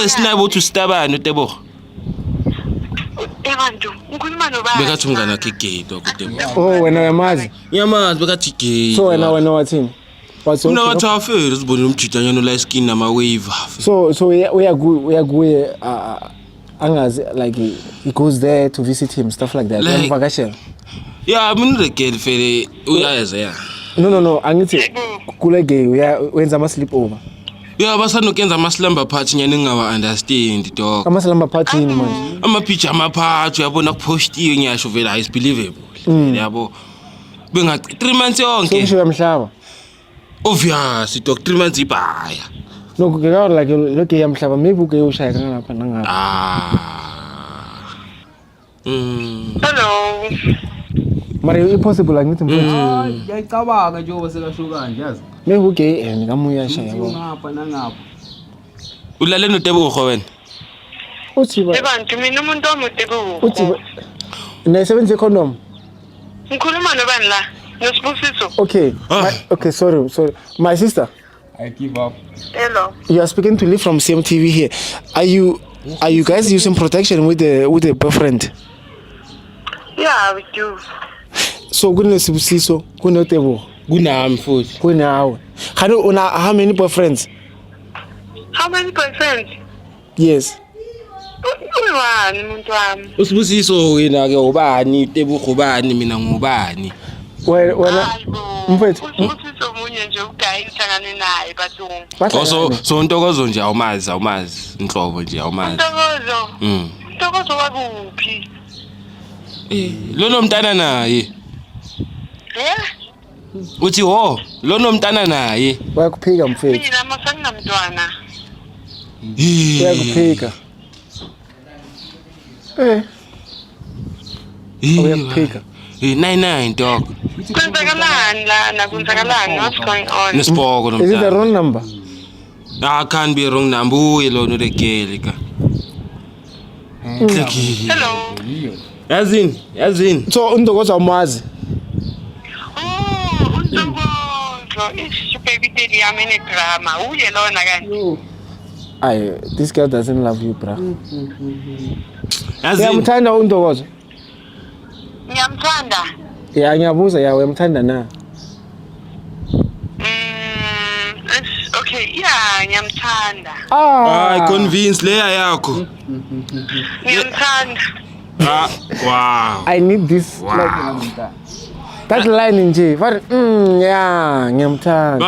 Sinabo to stabana Tebo. Ebantu, ngikhuluma nobani? Bekathi ungana gay dog Tebo. Oh, wena uyamazi. Yamazi bekathi gay. So wena wathini? What's Una wathi afere sibone umjijanyano la skin nama wave. So uyaguye angazi like he goes there to visit him, stuff like that. Like, vacation. Yeah, mina the girl fele uyayeza yeah. No, angithi kule gay wenza ama sleep over. Yeah, basanokenza ama slumber party nyane ngawa understand dog. Ama slumber party yini manje? Ama picture party uyabona kupostiwe ngiyasho vela is believable. Yabo. Benga 3 months yonke. Sokusho yamhlaba. Obvious, dog 3 months ibaya. No, kungeka like lokho yamhlaba maybe uke ushaya ngapha nangapha. Hello. Mara impossible angithi mfowethu. Ngiyacabanga nje obasekasho kanje yazi. Maybe uke ngamuya shaya yabo. Ngapha nangapha. Ulale noTebogo wena. Uthi ba Ebantu mina umuntu omude ku. uthi nayisebenza condom. Ngikhuluma nobani la? Nosibusiso. Okay, sorry. My sister. I give up. Hello. You are speaking to Lee from CMTV here. Are you guys using protection with the boyfriend? Yeah, we do. So kunesibusiso, kunoTebogo, Kunami futhi. kunawe. How many boyfriends? How many boyfriends? Yes. Uwani umuntu wami? Usibusiso wena ke ubani Tebogo ubani mina ngubani. Wena mfethu. Usibusiso munye nje ugayi uhlangane naye bathungu. So Ntokozo nje awumazi inhlobo nje awumazi. Ntokozo wakuphi? Lo nomntana naye. Uthi lo nomntana naye. Bayakuphika mfethu. Mina masanginamntwana. Bayakuphika. Uyakuphika. 99 dog. Kwenzakalani lana? Kwenzakalani? What's going on? Nesiboko Is it the nomntana. wrong number? Can't be wrong number lo no the girl ka. Hello. Yazini. So undokoza umazi. Oh, Ntokozo. Ish baby daddy yami enedrama. Uye lona kanje. This girl doesn't love you, bra. Yazini. Uyamthanda undokozo? Ngiyamthanda. Yeah, ngiyabuza yawe uyamthanda na? Okay, yeah, ngiyamthanda. Hayi convince leya yakho. Ngiyamthanda. Wow. I need this like that line nje. Yeah, ngiyamthanda.